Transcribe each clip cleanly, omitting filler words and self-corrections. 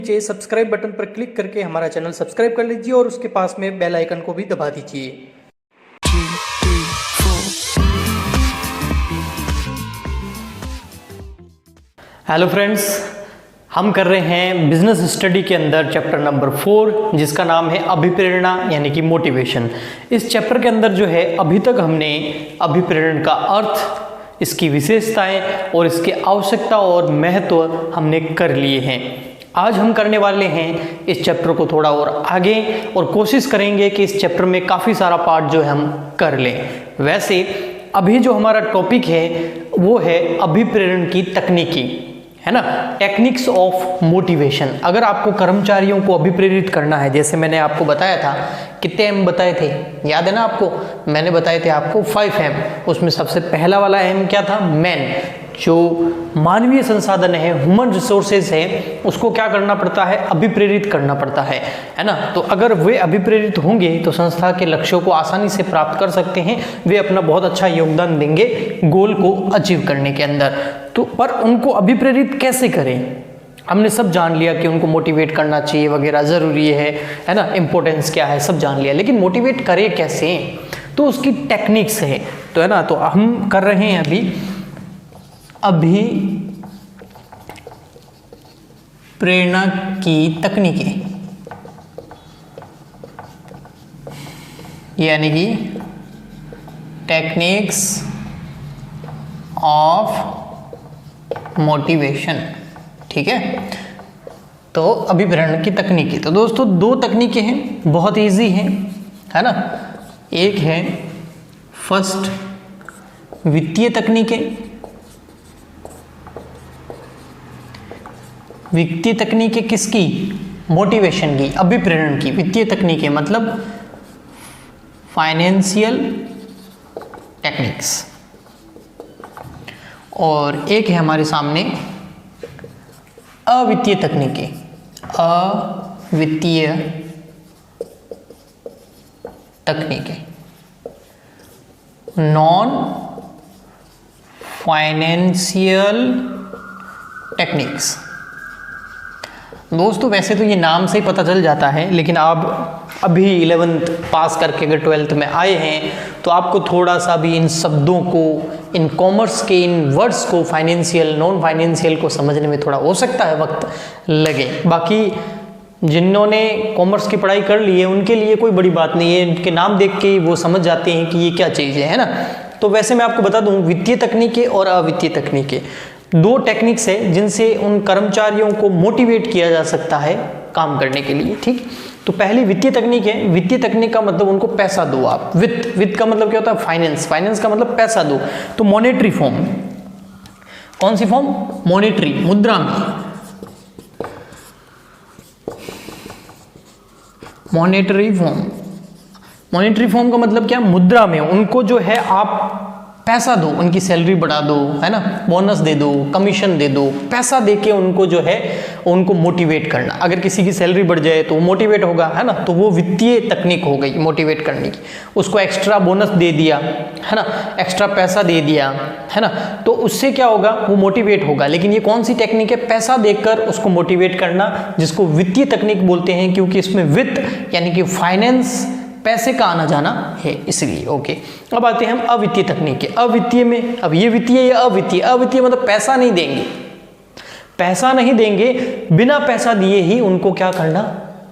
नीचे subscribe button पर click करके हमारा चैनल सब्सक्राइब कर लीजिए और उसके पास में बेल आइकन को भी दबा दीजिए। हेलो फ्रेंड्स, हम कर रहे हैं बिजनेस स्टडी के अंदर चैप्टर नंबर 4 जिसका नाम है अभिप्रेरणा यानी कि मोटिवेशन। इस चैप्टर के अंदर जो है अभी तक हमने अभिप्रेरणा का अर्थ, इसकी विशेषताएं और इसकी आवश्यकता और महत्व हमने कर लिए हैं। आज हम करने वाले हैं इस चैप्टर को थोड़ा और आगे और कोशिश करेंगे कि इस चैप्टर में काफ़ी सारा पार्ट जो है हम कर लें। वैसे अभी जो हमारा टॉपिक है वो है अभिप्रेरण की तकनीकी, है ना, टेक्निक्स ऑफ मोटिवेशन। अगर आपको कर्मचारियों को अभिप्रेरित करना है, जैसे मैंने आपको बताया था, कितने एम बताए थे, याद है ना आपको? मैंने बताए थे आपको 5 एम। उसमें सबसे पहला वाला एम क्या था? मैन। जो मानवीय संसाधन है, ह्यूमन रिसोर्सेज है, उसको क्या करना पड़ता है? अभिप्रेरित करना पड़ता है ना। तो अगर वे अभिप्रेरित होंगे तो संस्था के लक्ष्यों को आसानी से प्राप्त कर सकते हैं, वे अपना बहुत अच्छा योगदान देंगे गोल को अचीव करने के अंदर। तो पर उनको अभिप्रेरित कैसे करें? हमने सब जान लिया कि उनको मोटिवेट करना चाहिए वगैरह, ज़रूरी है ना, इम्पोर्टेंस क्या है सब जान लिया, लेकिन मोटिवेट करें कैसे? तो उसकी टेक्निक्स है, तो है ना। तो हम कर रहे हैं अभी प्रेरणा की तकनीकें, यानी कि टेक्निक्स ऑफ मोटिवेशन, ठीक है। तो अभिप्रेरण की तकनीकें, तो दोस्तों 2 तकनीकें हैं, बहुत इजी हैं, है ना। एक है फर्स्ट वित्तीय तकनीकें। वित्तीय तकनीकें किसकी? मोटिवेशन की, अभिप्रेरण की। वित्तीय तकनीकें मतलब फाइनेंशियल टेक्निक्स। और एक है हमारे सामने अवित्तीय तकनीकें। अवित्तीय तकनीकें, नॉन फाइनेंशियल टेक्निक्स। दोस्तों वैसे तो ये नाम से ही पता चल जाता है, लेकिन आप अभी 11th पास करके अगर 12th में आए हैं तो आपको थोड़ा सा भी इन शब्दों को, इन कॉमर्स के इन वर्ड्स को, फाइनेंशियल नॉन फाइनेंशियल को समझने में थोड़ा हो सकता है वक्त लगे। बाकी जिन्होंने कॉमर्स की पढ़ाई कर ली है उनके लिए कोई बड़ी बात नहीं है, इनके नाम देख के वो समझ जाते हैं कि ये क्या चीज़ है ना। तो वैसे मैं आपको बता दूं, वित्तीय तकनीकें और अवित्तीय तकनीकें 2 टेक्निक्स है जिनसे उन कर्मचारियों को मोटिवेट किया जा सकता है काम करने के लिए, ठीक। तो पहली वित्तीय तकनीक है। वित्तीय तकनीक का मतलब उनको पैसा दो आप। वित्त का मतलब क्या होता है? फाइनेंस। फाइनेंस का मतलब पैसा दो। तो मॉनेटरी फॉर्म, कौन सी फॉर्म? मॉनेटरी, मुद्रा में। मॉनेटरी फॉर्म, मॉनेटरी फॉर्म का मतलब क्या? मुद्रा में उनको जो है आप पैसा दो, उनकी सैलरी बढ़ा दो, है ना, बोनस दे दो, कमीशन दे दो, पैसा देके उनको जो है उनको मोटिवेट करना। अगर किसी की सैलरी बढ़ जाए तो वो मोटिवेट होगा, है ना। तो वो वित्तीय तकनीक हो गई मोटिवेट करने की। उसको एक्स्ट्रा बोनस दे दिया, है ना, एक्स्ट्रा पैसा दे दिया, है ना, तो उससे क्या होगा? वो मोटिवेट होगा। लेकिन ये कौन सी टेक्निक है? पैसा देकर उसको मोटिवेट करना, जिसको वित्तीय तकनीक बोलते हैं, क्योंकि इसमें वित्त यानी कि फाइनेंस, पैसे का आना जाना है, इसलिए। ओके, अब आते हैं हम अवित्तीय तकनीक। अवित्तीय में, अब ये वित्तीय या अवित्तीय? अवित्तीय मतलब पैसा नहीं देंगे, पैसा नहीं देंगे, बिना पैसा दिए ही उनको क्या करना?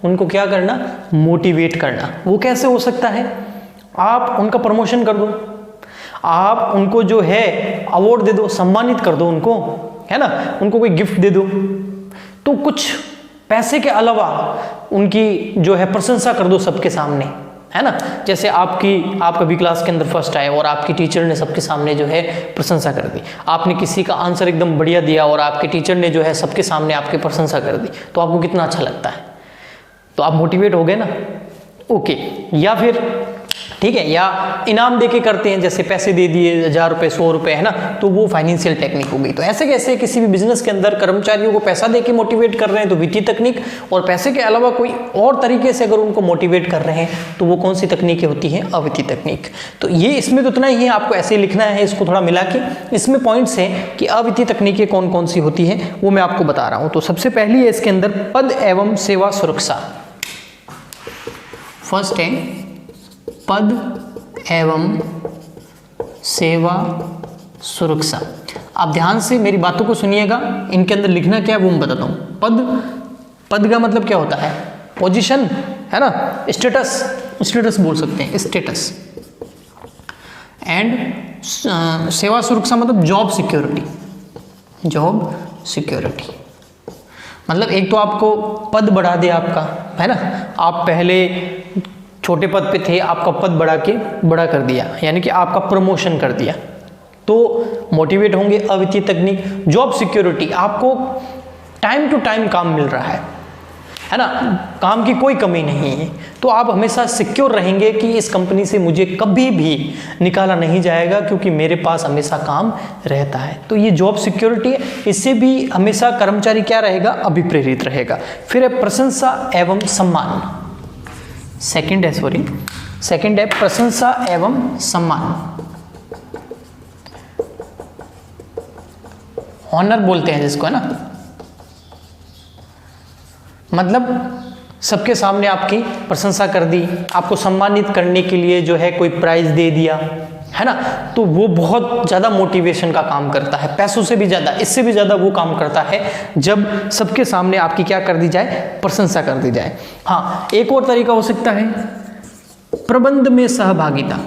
उनको क्या करना? मोटिवेट करना। वो कैसे हो सकता है? आप उनका प्रमोशन कर दो, आप उनको जो है अवार्ड दे दो, सम्मानित कर दो उनको, है ना, उनको कोई गिफ्ट दे दो, तो कुछ पैसे के अलावा उनकी जो है प्रशंसा कर दो सबके सामने, है ना। जैसे आप कभी क्लास के अंदर फर्स्ट आए और आपकी टीचर ने सबके सामने जो है प्रशंसा कर दी। आपने किसी का आंसर एकदम बढ़िया दिया और आपके टीचर ने जो है सबके सामने आपकी प्रशंसा कर दी, तो आपको कितना अच्छा लगता है? तो आप मोटिवेट हो गए ना। ओके, या फिर ठीक है, या इनाम देके करते हैं, जैसे पैसे दे दिए 1000 रुपये 100 रुपये, है ना, तो वो फाइनेंशियल टेक्निक हो गई। तो ऐसे कैसे किसी भी बिजनेस के अंदर कर्मचारियों को पैसा देके मोटिवेट कर रहे हैं तो वित्तीय तकनीक, और पैसे के अलावा कोई और तरीके से अगर उनको मोटिवेट कर रहे हैं तो वो कौन सी तकनीकें होती हैं, अवित्तीय तकनीक। तो ये इसमें तो इतना ही है, आपको ऐसे ही लिखना है, इसको थोड़ा मिला के। इसमें पॉइंट्स हैं कि अवित्तीय तकनीकें कौन कौन सी होती हैं वो मैं आपको बता रहा हूँ। तो सबसे पहली है इसके अंदर पद एवं सेवा सुरक्षा। फर्स्ट है पद एवं सेवा सुरक्षा। आप ध्यान से मेरी बातों को सुनिएगा, इनके अंदर लिखना क्या है वो मैं बताता हूँ। पद का मतलब क्या होता है, पोजीशन, है ना, स्टेटस बोल सकते हैं, स्टेटस। एंड सेवा सुरक्षा मतलब जॉब सिक्योरिटी। मतलब एक तो आपको पद बढ़ा दे आपका, है ना, आप पहले छोटे पद पे थे, आपका पद बड़ा कर दिया, यानी कि आपका प्रमोशन कर दिया, तो मोटिवेट होंगे अवित्तीय तकनीक। जॉब सिक्योरिटी, आपको टाइम टू टाइम काम मिल रहा है ना, काम की कोई कमी नहीं है, तो आप हमेशा सिक्योर रहेंगे कि इस कंपनी से मुझे कभी भी निकाला नहीं जाएगा क्योंकि मेरे पास हमेशा काम रहता है। तो ये जॉब सिक्योरिटी है, इससे भी हमेशा कर्मचारी क्या रहेगा, अभिप्रेरित रहेगा। फिर है प्रशंसा एवं सम्मान। सेकंड है प्रशंसा एवं सम्मान, ऑनर बोलते हैं जिसको, है ना, मतलब सबके सामने आपकी प्रशंसा कर दी, आपको सम्मानित करने के लिए जो है कोई प्राइज दे दिया, है ना, तो वो बहुत ज़्यादा मोटिवेशन का काम करता है, पैसों से भी ज़्यादा, इससे भी ज़्यादा वो काम करता है जब सबके सामने आपकी क्या कर दी जाए, प्रशंसा कर दी जाए। हाँ, एक और तरीका हो सकता है प्रबंध में सहभागिता,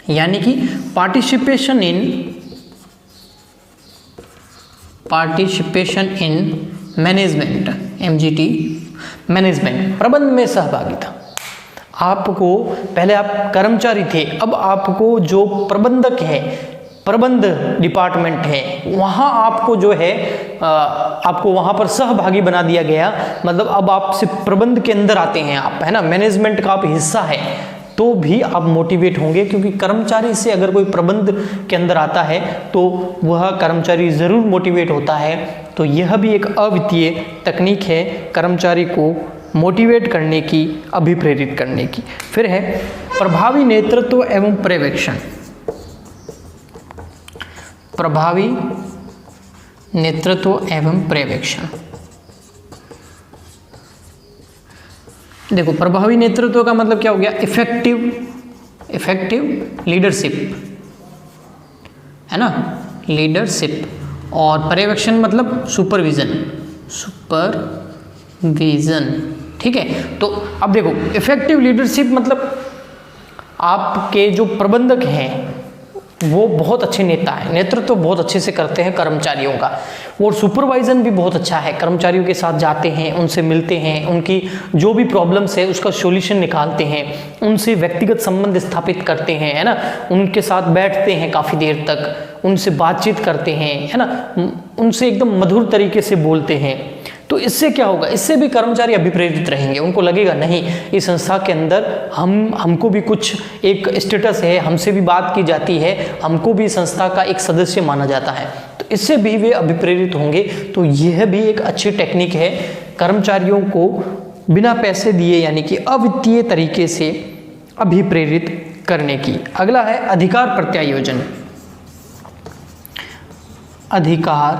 यानी कि participation in management, MGT management, प्रबंध में सहभागिता। आपको पहले आप कर्मचारी थे, अब आपको जो प्रबंधक है, प्रबंध डिपार्टमेंट है, वहाँ आपको जो है आपको वहाँ पर सहभागी बना दिया गया। मतलब अब आप सिर्फ प्रबंध के अंदर आते हैं आप, है ना, मैनेजमेंट का आप हिस्सा है, तो भी आप मोटिवेट होंगे, क्योंकि कर्मचारी से अगर कोई प्रबंध के अंदर आता है तो वह कर्मचारी ज़रूर मोटिवेट होता है। तो यह भी एक अवित्तीय तकनीक है कर्मचारी को मोटिवेट करने की, अभिप्रेरित करने की। फिर है प्रभावी नेतृत्व एवं पर्यवेक्षण। प्रभावी नेतृत्व एवं पर्यवेक्षण, देखो प्रभावी नेतृत्व का मतलब क्या हो गया, इफेक्टिव लीडरशिप, है ना, लीडरशिप। और पर्यवेक्षण मतलब सुपरविजन, ठीक है। तो अब देखो इफेक्टिव लीडरशिप मतलब आपके जो प्रबंधक हैं वो बहुत अच्छे नेता हैं, नेतृत्व बहुत अच्छे से करते हैं कर्मचारियों का, और सुपरवाइजन भी बहुत अच्छा है, कर्मचारियों के साथ जाते हैं, उनसे मिलते हैं, उनकी जो भी प्रॉब्लम्स है उसका सॉल्यूशन निकालते हैं, उनसे व्यक्तिगत संबंध स्थापित करते हैं, है ना, उनके साथ बैठते हैं काफ़ी देर तक, उनसे बातचीत करते हैं, है ना, उनसे एकदम मधुर तरीके से बोलते हैं। तो इससे क्या होगा, इससे भी कर्मचारी अभिप्रेरित रहेंगे, उनको लगेगा नहीं इस संस्था के अंदर हमको भी कुछ एक स्टेटस है, हमसे भी बात की जाती है, हमको भी संस्था का एक सदस्य माना जाता है, तो इससे भी वे अभिप्रेरित होंगे। तो यह भी एक अच्छी टेक्निक है कर्मचारियों को बिना पैसे दिए, यानी कि अवित्तीय तरीके से अभिप्रेरित करने की। अगला है अधिकार प्रत्यायोजन। अधिकार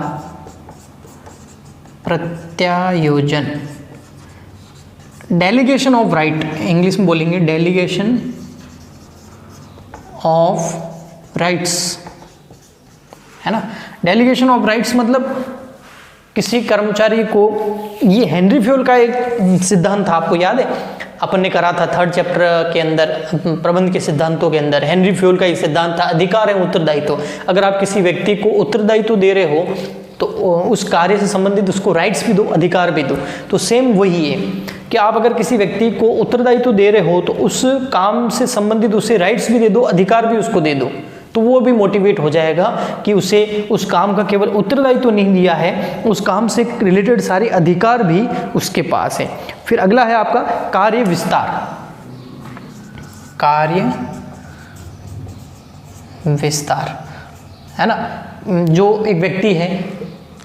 प्रत्यायोजन, डेलीगेशन ऑफ राइट, इंग्लिश में बोलेंगे डेलीगेशन ऑफ राइट्स, है ना। डेलीगेशन ऑफ राइट्स मतलब किसी कर्मचारी को, ये हेनरी फ्योल का एक सिद्धांत था, आपको याद है, अपन ने करा था 3rd चैप्टर के अंदर प्रबंध के सिद्धांतों के अंदर। हेनरी फ्योल का एक सिद्धांत था अधिकार एवं उत्तरदायित्व। अगर आप किसी व्यक्ति को उत्तरदायित्व दे रहे हो तो उस कार्य से संबंधित उसको राइट्स भी दो, अधिकार भी दो। तो सेम वही है कि आप अगर किसी व्यक्ति को उत्तरदायित्व दे रहे हो तो उस काम से संबंधित उसे राइट्स भी दे दो, अधिकार भी उसको दे दो। तो वो भी मोटिवेट हो जाएगा कि उसे उस काम का केवल उत्तरदायित्व तो नहीं दिया है, उस काम से रिलेटेड सारे अधिकार भी उसके पास है। फिर अगला है आपका कार्य विस्तार। कार्य विस्तार है ना, जो एक व्यक्ति है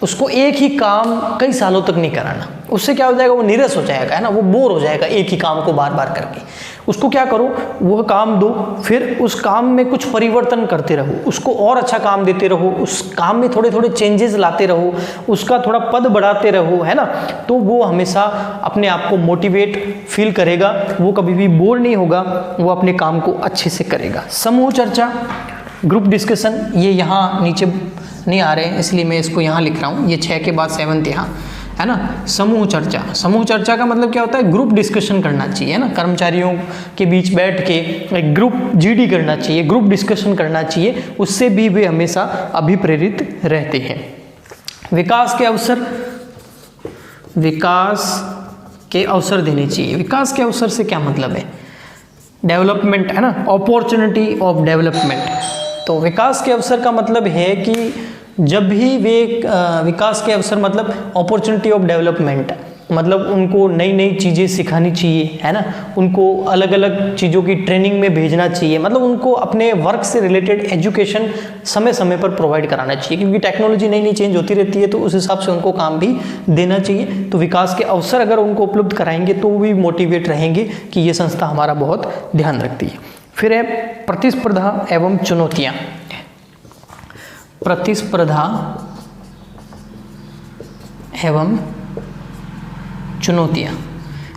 उसको एक ही काम कई सालों तक नहीं कराना, उससे क्या हो जाएगा, वो नीरस हो जाएगा, है ना, वो बोर हो जाएगा एक ही काम को बार बार करके। उसको क्या करो, वह काम दो, फिर उस काम में कुछ परिवर्तन करते रहो, उसको और अच्छा काम देते रहो, उस काम में थोड़े थोड़े चेंजेस लाते रहो, उसका थोड़ा पद बढ़ाते रहो, है ना, तो वो हमेशा अपने आप को मोटिवेट फील करेगा, वो कभी भी बोर नहीं होगा, वो अपने काम को अच्छे से करेगा। समूह चर्चा, ग्रुप डिस्कशन, ये यहाँ नीचे नहीं आ रहे हैं इसलिए मैं इसको यहाँ लिख रहा हूँ, ये 6 के बाद 7th यहाँ, है ना। समूह चर्चा, समूह चर्चा का मतलब क्या होता है, ग्रुप डिस्कशन करना चाहिए, है ना, कर्मचारियों के बीच बैठ के एक ग्रुप जीडी करना चाहिए, ग्रुप डिस्कशन करना चाहिए, उससे भी वे हमेशा अभिप्रेरित रहते हैं। विकास के अवसर, विकास के अवसर देने चाहिए। विकास के अवसर से क्या मतलब है, डेवलपमेंट, है ना, अपॉर्चुनिटी ऑफ डेवलपमेंट। तो विकास के अवसर का मतलब है कि जब भी वे विकास के अवसर मतलब अपॉर्चुनिटी ऑफ डेवलपमेंट, मतलब उनको नई नई चीज़ें सिखानी चाहिए, है ना, उनको अलग अलग चीज़ों की ट्रेनिंग में भेजना चाहिए, मतलब उनको अपने वर्क से रिलेटेड एजुकेशन समय समय पर प्रोवाइड कराना चाहिए, क्योंकि टेक्नोलॉजी नई नई चेंज होती रहती है, तो उस हिसाब से उनको काम भी देना चाहिए। तो विकास के अवसर अगर उनको उपलब्ध कराएंगे तो वो भी मोटिवेट रहेंगे कि ये संस्था हमारा बहुत ध्यान रखती है। फिर है प्रतिस्पर्धा एवं चुनौतियाँ। प्रतिस्पर्धा एवं चुनौतियाँ,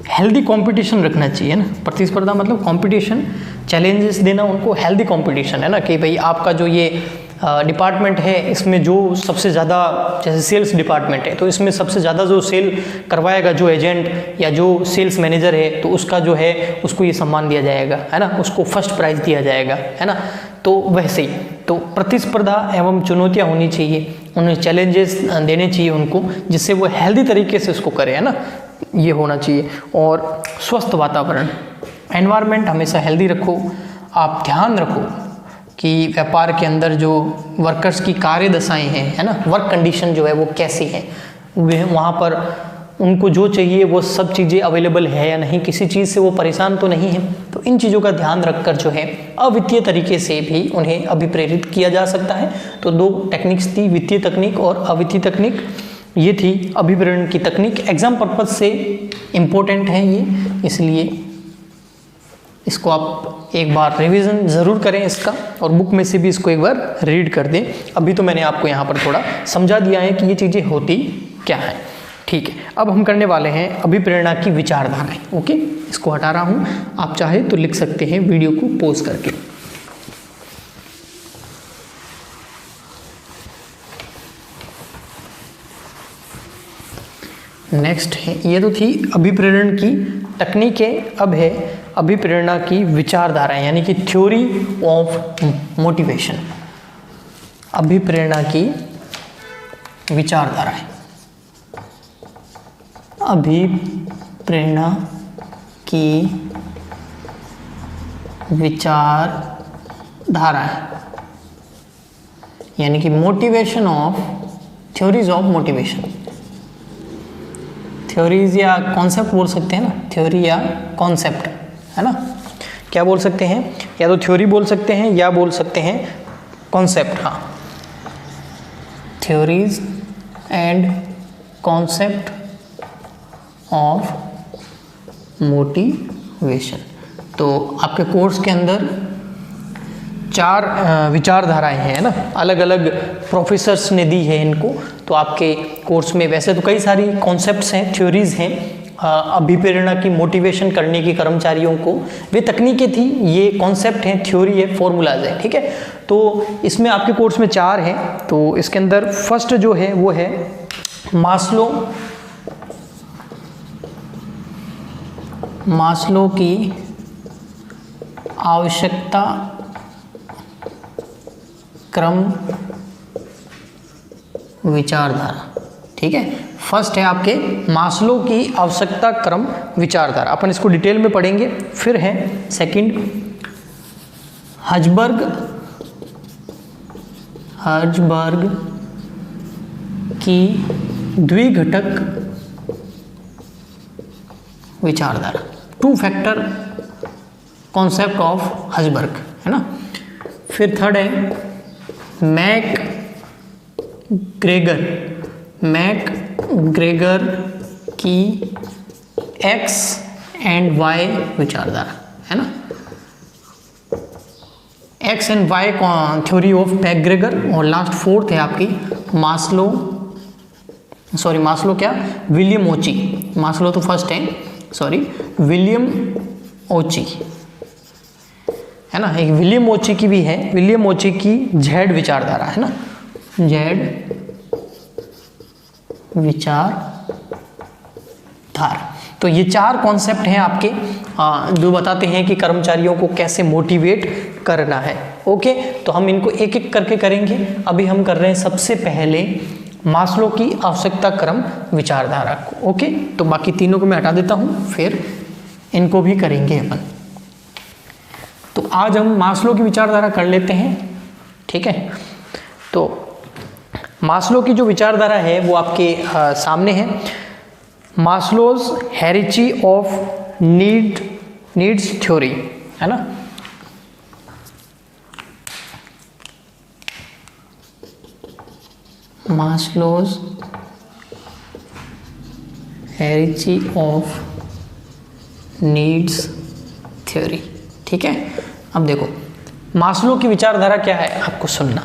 हेल्दी कंपटीशन रखना चाहिए ना। प्रतिस्पर्धा मतलब कंपटीशन, चैलेंजेस देना उनको, हेल्दी कंपटीशन, है ना, कि भाई आपका जो ये डिपार्टमेंट है इसमें जो सबसे ज़्यादा, जैसे सेल्स डिपार्टमेंट है तो इसमें सबसे ज़्यादा जो सेल करवाएगा, जो एजेंट या जो सेल्स मैनेजर है, तो उसका जो है उसको ये सम्मान दिया जाएगा, है ना, उसको फर्स्ट प्राइज़ दिया जाएगा, है ना। तो वैसे ही तो प्रतिस्पर्धा एवं चुनौतियाँ होनी चाहिए, उन्हें चैलेंजेस देने चाहिए उनको, जिससे वो हेल्दी तरीके से उसको करे, है ना, ये होना चाहिए। और स्वस्थ वातावरण, एनवायरनमेंट हमेशा हेल्दी रखो। आप ध्यान रखो कि व्यापार के अंदर जो वर्कर्स की कार्य दशाएँ हैं, है ना, वर्क कंडीशन जो है वो कैसी है, वहाँ पर उनको जो चाहिए वो सब चीज़ें अवेलेबल है या नहीं, किसी चीज़ से वो परेशान तो नहीं है। तो इन चीज़ों का ध्यान रखकर जो है अवित्तीय तरीके से भी उन्हें अभिप्रेरित किया जा सकता है। तो 2 टेक्निक्स थी, वित्तीय तकनीक और अवित्तीय तकनीक, ये थी अभिप्रेरण की तकनीक। एग्जाम पर्पज से इम्पोर्टेंट है ये, इसलिए इसको आप एक बार रिवीजन ज़रूर करें इसका, और बुक में से भी इसको एक बार रीड कर दें। अभी तो मैंने आपको यहाँ पर थोड़ा समझा दिया है कि ये चीज़ें होती क्या हैं, ठीक है। अब हम करने वाले हैं अभिप्रेरणा की विचारधाराएं। ओके, इसको हटा रहा हूँ, आप चाहे तो लिख सकते हैं वीडियो को पॉज करके। नेक्स्ट है, ये तो थी अभिप्रेरण की तकनीकें, अब है अभिप्रेरणा की विचारधाराएं, यानी कि थ्योरी ऑफ मोटिवेशन। अभिप्रेरणा की विचारधाराएं, अभिप्रेरणा की विचारधाराएं, यानी कि motivation of, theories of motivation. Theories या कॉन्सेप्ट बोल सकते हैं ना, थ्योरी या कॉन्सेप्ट, है ना, क्या बोल सकते हैं, या तो थ्योरी बोल सकते हैं या बोल सकते हैं कॉन्सेप्ट। हाँ, theories and concept of motivation. तो आपके कोर्स के अंदर 4 विचारधाराएं हैं ना, अलग अलग प्रोफेसर्स ने दी है इनको। तो आपके कोर्स में वैसे तो कई सारी कॉन्सेप्ट्स हैं, थ्योरीज हैं अभिप्रेरणा की मोटिवेशन करने की कर्मचारियों को, वे तकनीकें थी, ये कॉन्सेप्ट हैं, थ्योरी है, फॉर्मूलाज है, ठीक है। तो इसमें आपके कोर्स में 4 हैं। तो इसके अंदर फर्स्ट जो है वो है मास्लो की आवश्यकता क्रम विचारधारा, ठीक है। फर्स्ट है आपके मास्लो की आवश्यकता क्रम विचारधारा, अपन इसको डिटेल में पढ़ेंगे। फिर है सेकंड हजबर्ग हर्ज़बर्ग की द्विघटक विचारधारा, 2 फैक्टर कॉन्सेप्ट ऑफ हर्ज़बर्ग, है ना। फिर थर्ड है मैकग्रेगर की एक्स एंड वाई विचारधारा, है ना, X and Y theory of McGregor. और लास्ट फोर्थ है आपकी मास्लो क्या, विलियम ओची। मास्लो तो फर्स्ट है, विलियम ओची, है ना। एक विलियम ओची की भी है, विलियम ओची की जेड विचारधारा, है ना, जेड विचारधारा। तो ये 4 कॉन्सेप्ट हैं आपके जो बताते हैं कि कर्मचारियों को कैसे मोटिवेट करना है। ओके, तो हम इनको एक एक करके करेंगे। अभी हम कर रहे हैं सबसे पहले मास्लो की आवश्यकता क्रम विचारधारा को। ओके, तो बाकी तीनों को मैं हटा देता हूँ, फिर इनको भी करेंगे अपन। तो आज हम मास्लो की विचारधारा कर लेते हैं, ठीक है। तो मास्लो की जो विचारधारा है वो आपके सामने है, Maslow's hierarchy of needs theory, है ना। Maslow's hierarchy of needs theory, ठीक है। अब देखो मास्लो की विचारधारा क्या है, आपको सुनना,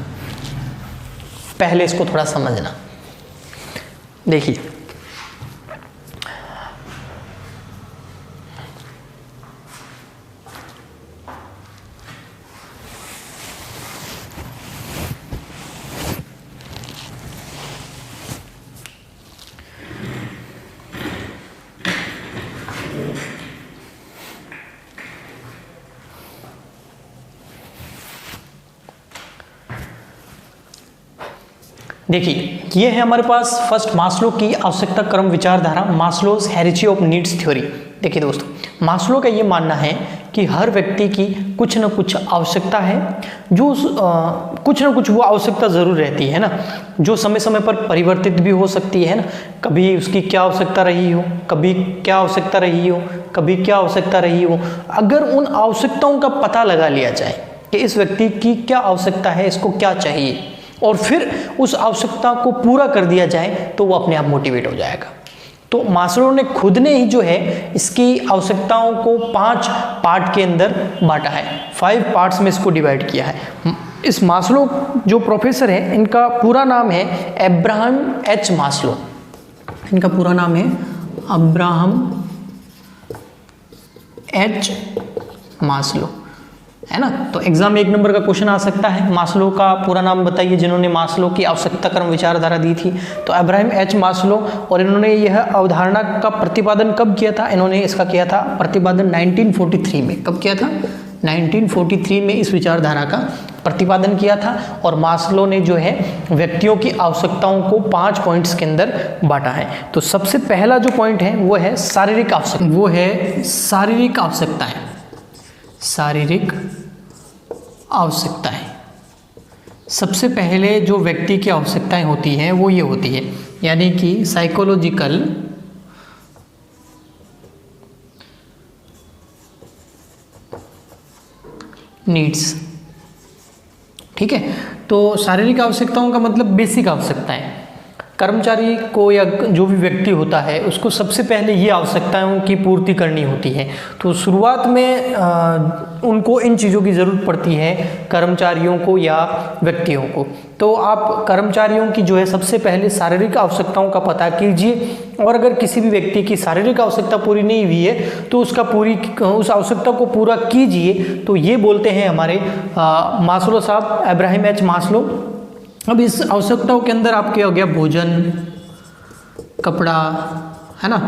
पहले इसको थोड़ा समझना। देखिए ये है हमारे पास फर्स्ट मास्लो की आवश्यकता क्रम विचारधारा, Maslow's hierarchy of needs theory. देखिए दोस्तों, मास्लो का ये मानना है कि हर व्यक्ति की कुछ न कुछ आवश्यकता है, जो कुछ न कुछ वो आवश्यकता ज़रूर रहती है ना, जो समय समय पर परिवर्तित भी हो सकती है ना। कभी उसकी क्या आवश्यकता रही हो, कभी क्या आवश्यकता रही हो, कभी क्या आवश्यकता रही हो। अगर उन आवश्यकताओं का पता लगा लिया जाए कि इस व्यक्ति की क्या आवश्यकता है, इसको क्या चाहिए, और फिर उस आवश्यकता को पूरा कर दिया जाए, तो वो अपने आप मोटिवेट हो जाएगा। तो मास्लो ने खुद ने ही जो है इसकी आवश्यकताओं को 5 पार्ट के अंदर बांटा है, 5 पार्ट्स में इसको डिवाइड किया है। इस मास्लो जो प्रोफेसर है, इनका पूरा नाम है अब्राहम एच मास्लो। इनका पूरा नाम है अब्राहम एच मास्लो, है ना। तो एग्जाम में 1 नंबर का क्वेश्चन आ सकता है, मास्लो का पूरा नाम बताइए जिन्होंने मास्लो की आवश्यकता क्रम विचारधारा दी थी। तो अब्राहम एच मास्लो, और इन्होंने यह अवधारणा का प्रतिपादन कब किया था? इन्होंने इसका किया था प्रतिपादन 1943 में। कब किया था? 1943 में इस विचारधारा का प्रतिपादन किया था। और मास्लो ने जो है व्यक्तियों की आवश्यकताओं को 5 पॉइंट्स के अंदर बांटा है। तो सबसे पहला जो पॉइंट है वो है शारीरिक आवश्यकता, वो है शारीरिक आवश्यकताएं। शारीरिक आवश्यकताएं, सबसे पहले जो व्यक्ति की आवश्यकताएं होती हैं वो ये होती है, यानी कि साइकोलॉजिकल नीड्स, ठीक है। तो शारीरिक आवश्यकताओं का मतलब बेसिक आवश्यकताएं। कर्मचारी को या जो भी व्यक्ति होता है उसको सबसे पहले ये आवश्यकताओं की पूर्ति करनी होती है। तो शुरुआत में उनको इन चीज़ों की ज़रूरत पड़ती है, कर्मचारियों को या व्यक्तियों को। तो आप कर्मचारियों की जो है सबसे पहले शारीरिक आवश्यकताओं का पता कीजिए, और अगर किसी भी व्यक्ति की शारीरिक आवश्यकता पूरी नहीं हुई है तो उस आवश्यकता को पूरा कीजिए। तो ये बोलते हैं हमारे मास्लो साहब, अब्राहम एच मास्लो। अब इस आवश्यकताओं के अंदर आपके हो गया भोजन, कपड़ा, है ना,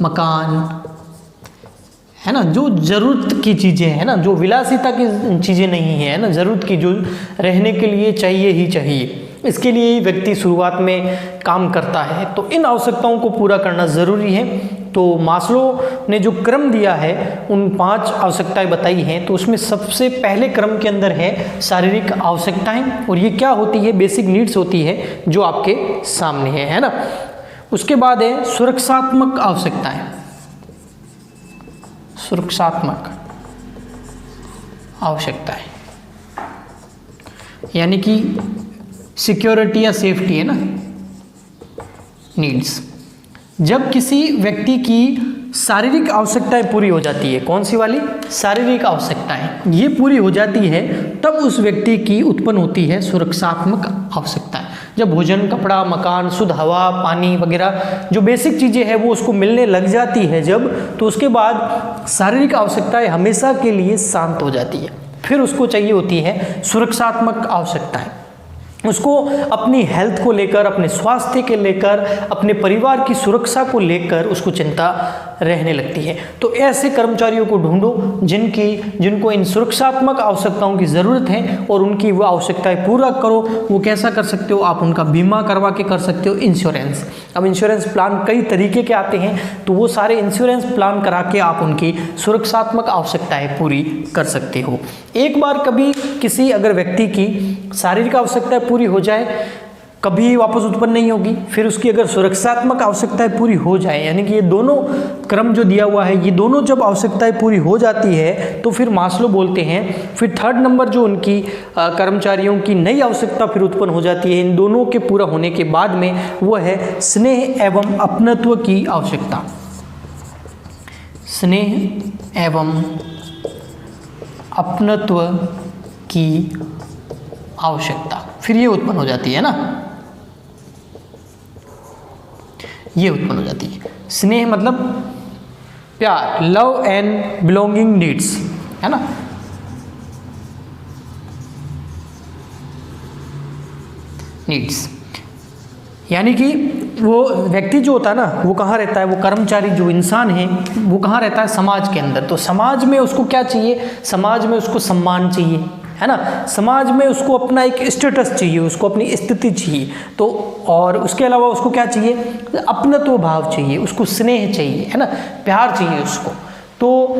मकान, है ना, जो ज़रूरत की चीज़ें हैं ना, जो विलासिता की चीज़ें नहीं है ना, ज़रूरत की जो रहने के लिए चाहिए ही चाहिए, इसके लिए ही व्यक्ति शुरुआत में काम करता है। तो इन आवश्यकताओं को पूरा करना ज़रूरी है। तो मास्लो ने जो क्रम दिया है उन 5 आवश्यकताएं बताई हैं, तो उसमें सबसे पहले क्रम के अंदर है शारीरिक आवश्यकताएं, और ये क्या होती है, बेसिक नीड्स होती है जो आपके सामने है ना। उसके बाद है सुरक्षात्मक आवश्यकताएं, सुरक्षात्मक आवश्यकताएं यानी कि सिक्योरिटी या सेफ्टी है ना, नीड्स। जब किसी व्यक्ति की शारीरिक आवश्यकताएं पूरी हो जाती है, कौन सी वाली, शारीरिक आवश्यकताएं, ये पूरी हो जाती है, तब उस व्यक्ति की उत्पन्न होती है सुरक्षात्मक आवश्यकताएं। जब भोजन, कपड़ा, मकान, शुद्ध हवा, पानी वगैरह जो बेसिक चीज़ें हैं वो उसको मिलने लग जाती है जब, तो उसके बाद शारीरिक आवश्यकताएं हमेशा के लिए शांत हो जाती है। फिर उसको चाहिए होती है सुरक्षात्मक आवश्यकताएं। उसको अपनी हेल्थ को लेकर, अपने स्वास्थ्य के लेकर, अपने परिवार की सुरक्षा को लेकर उसको चिंता रहने लगती है। तो ऐसे कर्मचारियों को ढूंढो जिनको इन सुरक्षात्मक आवश्यकताओं की ज़रूरत है और उनकी वो आवश्यकताएं पूरा करो। वो कैसा कर सकते हो, आप उनका बीमा करवा के कर सकते हो, इंश्योरेंस। अब इंश्योरेंस प्लान कई तरीके के आते हैं, तो वो सारे इंश्योरेंस प्लान करा के आप उनकी सुरक्षात्मक आवश्यकताएं पूरी कर सकते हो। एक बार कभी किसी अगर व्यक्ति की शारीरिक आवश्यकताएं पूरी हो जाए, कभी वापस उत्पन्न नहीं होगी। फिर उसकी अगर सुरक्षात्मक आवश्यकताएं पूरी हो जाए, यानी कि ये दोनों क्रम जो दिया हुआ है, ये दोनों जब आवश्यकताएं पूरी हो जाती है तो फिर मास्लो बोलते हैं, फिर थर्ड नंबर जो उनकी कर्मचारियों की नई आवश्यकता फिर उत्पन्न हो जाती है इन दोनों के पूरा होने के बाद में, वो है स्नेह एवं अपनत्व की आवश्यकता। स्नेह एवं अपनत्व की आवश्यकता फिर ये उत्पन्न हो जाती है ना, ये उत्पन्न हो जाती है। स्नेह मतलब प्यार, लव एंड बिलोंगिंग नीड्स, है ना। नीड्स यानी कि वो व्यक्ति जो होता है ना, वो कहाँ रहता है, वो कर्मचारी जो इंसान है वो कहाँ रहता है, समाज के अंदर। तो समाज में उसको क्या चाहिए, समाज में उसको सम्मान चाहिए, है ना। समाज में उसको अपना एक स्टेटस चाहिए, उसको अपनी स्थिति चाहिए। तो और उसके अलावा उसको क्या चाहिए, अपनत्व भाव चाहिए, उसको स्नेह चाहिए, है ना, प्यार चाहिए उसको। तो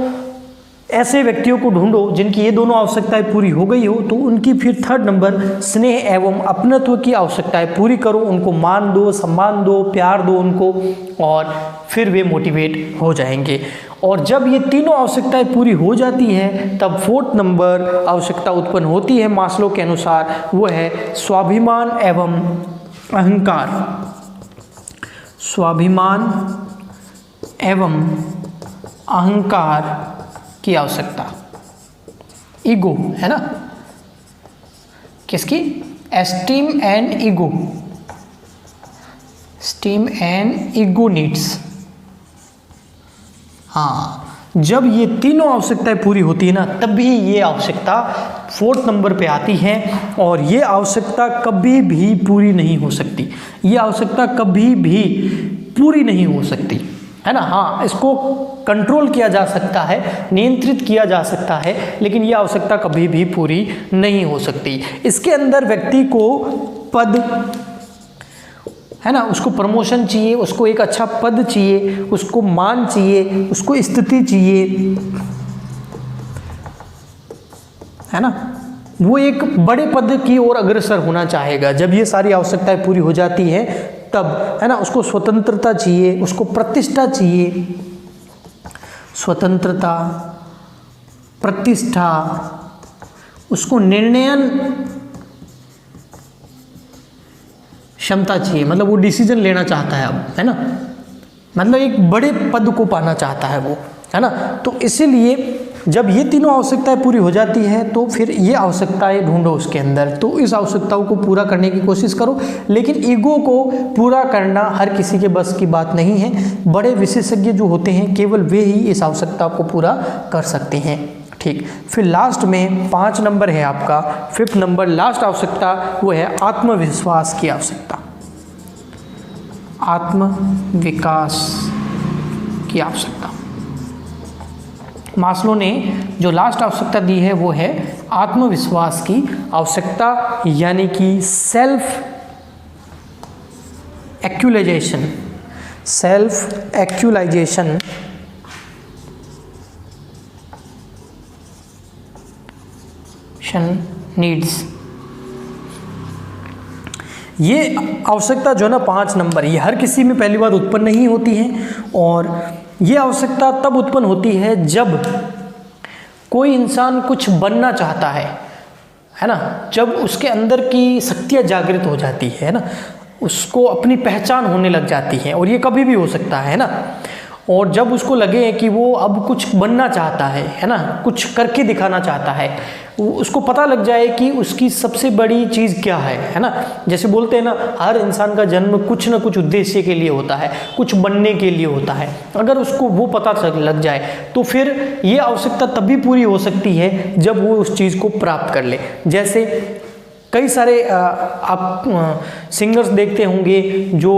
ऐसे व्यक्तियों को ढूंढो जिनकी ये दोनों आवश्यकताएं पूरी हो गई हो, तो उनकी फिर थर्ड नंबर स्नेह एवं अपनत्व की आवश्यकताएं पूरी करो, उनको मान दो, सम्मान दो, प्यार दो उनको, और फिर वे मोटिवेट हो जाएंगे। और जब ये तीनों आवश्यकताएं पूरी हो जाती है तब फोर्थ नंबर आवश्यकता उत्पन्न होती है मास्लो के अनुसार, वो है स्वाभिमान एवं अहंकार। स्वाभिमान एवं अहंकार की आवश्यकता, ईगो, है ना, किसकी, esteem and ego, steam and ego needs. हाँ, जब ये तीनों आवश्यकताएं पूरी होती है ना, तब भी ये आवश्यकता फोर्थ नंबर पे आती है, और ये आवश्यकता कभी भी पूरी नहीं हो सकती। ये आवश्यकता कभी भी पूरी नहीं हो सकती, है ना। हाँ, इसको कंट्रोल किया जा सकता है, नियंत्रित किया जा सकता है, लेकिन ये आवश्यकता कभी भी पूरी नहीं हो सकती। इसके अंदर व्यक्ति को पद, है ना, उसको प्रमोशन चाहिए, उसको एक अच्छा पद चाहिए, उसको मान चाहिए, उसको स्थिति चाहिए, है ना, वो एक बड़े पद की ओर अग्रसर होना चाहेगा। जब ये सारी आवश्यकताएं पूरी हो जाती है तब, है ना, उसको स्वतंत्रता चाहिए, उसको प्रतिष्ठा चाहिए, स्वतंत्रता, प्रतिष्ठा, उसको निर्णयन क्षमता चाहिए, मतलब वो डिसीजन लेना चाहता है अब, है ना, मतलब एक बड़े पद को पाना चाहता है वो, है ना। तो इसीलिए जब ये तीनों आवश्यकताएं पूरी हो जाती है तो फिर ये आवश्यकताएं ढूंढो उसके अंदर, तो इस आवश्यकताओं को पूरा करने की कोशिश करो। लेकिन ईगो को पूरा करना हर किसी के बस की बात नहीं है। बड़े विशेषज्ञ जो होते हैं केवल वे ही इस आवश्यकता को पूरा कर सकते हैं। ठीक, फिर लास्ट में 5 नंबर है आपका, 5th नंबर लास्ट आवश्यकता, वो है आत्मविश्वास की आवश्यकता, आत्मविकास की आवश्यकता। मास्लो ने जो लास्ट आवश्यकता दी है वो है आत्मविश्वास की आवश्यकता, यानी कि self actualization, self actualization needs. ये आवश्यकता जो है ना 5 नंबर, ये हर किसी में पहली बार उत्पन्न नहीं होती है, और ये आवश्यकता तब उत्पन्न होती है जब कोई इंसान कुछ बनना चाहता है ना, जब उसके अंदर की शक्तियाँ जागृत हो जाती है ना, उसको अपनी पहचान होने लग जाती है, और ये कभी भी हो सकता है ना, और जब उसको लगे कि वो अब कुछ बनना चाहता है ना, कुछ करके दिखाना चाहता है, उसको पता लग जाए कि उसकी सबसे बड़ी चीज़ क्या है ना। जैसे बोलते हैं ना, हर इंसान का जन्म कुछ ना कुछ उद्देश्य के लिए होता है, कुछ बनने के लिए होता है। अगर उसको वो पता लग जाए तो फिर ये आवश्यकता तभी पूरी हो सकती है जब वो उस चीज़ को प्राप्त कर ले। जैसे कई सारे आप सिंगर्स देखते होंगे जो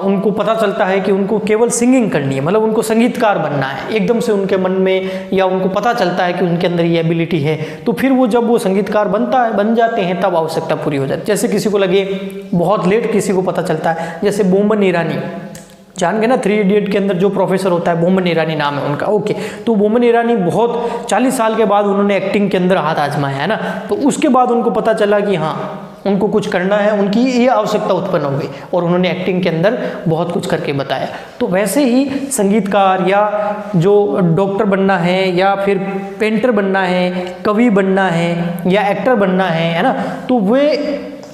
उनको पता चलता है कि उनको केवल सिंगिंग करनी है, मतलब उनको संगीतकार बनना है, एकदम से उनके मन में या उनको पता चलता है कि उनके अंदर ये एबिलिटी है, तो फिर वो जब वो संगीतकार बन जाते हैं तब आवश्यकता पूरी हो जाती है। जैसे किसी को लगे, बहुत लेट किसी को पता चलता है, जैसे बोमन ईरानी, जान गए ना 3 इडियट के अंदर जो प्रोफेसर होता है, बोमन ईरानी नाम है उनका, ओके। तो बोमन ईरानी बहुत 40 साल के बाद उन्होंने एक्टिंग के अंदर हाथ आजमाया है ना, तो उसके बाद उनको पता चला कि हाँ उनको कुछ करना है, उनकी ये आवश्यकता उत्पन्न हो गई और उन्होंने एक्टिंग के अंदर बहुत कुछ करके बताया। तो वैसे ही संगीतकार या जो डॉक्टर बनना है या फिर पेंटर बनना है, कवि बनना है या एक्टर बनना है ना, तो वे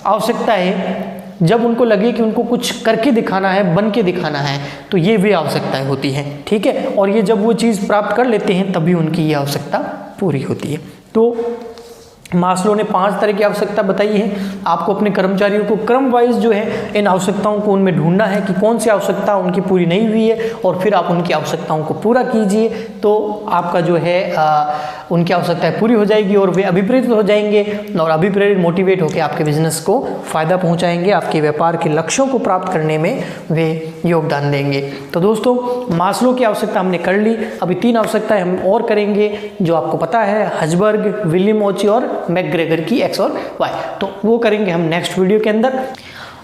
आवश्यकता है जब उनको लगे कि उनको कुछ करके दिखाना है, बन के दिखाना है, तो ये वे आवश्यकताएं होती हैं, ठीक है। और ये जब वो चीज़ प्राप्त कर लेते हैं तभी उनकी ये आवश्यकता पूरी होती है। तो मास्लो ने 5 तरह की आवश्यकता बताई है। आपको अपने कर्मचारियों को क्रम वाइज जो है इन आवश्यकताओं को उनमें ढूंढना है कि कौन सी आवश्यकता उनकी पूरी नहीं हुई है, और फिर आप उनकी आवश्यकताओं को पूरा कीजिए, तो आपका जो है उनकी आवश्यकताएं पूरी हो जाएगी और वे अभिप्रेरित हो जाएंगे, और अभिप्रेरित मोटिवेट होकर आपके बिजनेस को फ़ायदा पहुँचाएंगे, आपके व्यापार के लक्ष्यों को प्राप्त करने में वे योगदान देंगे। तो दोस्तों, मास्लो की आवश्यकता हमने कर ली, अभी 3 आवश्यकताएं हम और करेंगे जो आपको पता है, हजबर्ग, विलियम ओची और मैकग्रेगर की एक्स और वाई, तो वो करेंगे हम नेक्स्ट वीडियो के अंदर।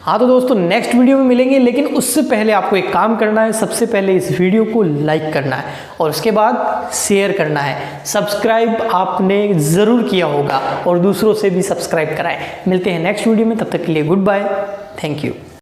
हाँ तो दोस्तों, नेक्स्ट वीडियो में मिलेंगे, लेकिन उससे पहले आपको एक काम करना है। सबसे पहले इस वीडियो को लाइक करना है और उसके बाद शेयर करना है। सब्सक्राइब आपने ज़रूर किया होगा और दूसरों से भी सब्सक्राइब कराएं। मिलते हैं नेक्स्ट वीडियो में, तब तक के लिए गुड बाय, थैंक यू।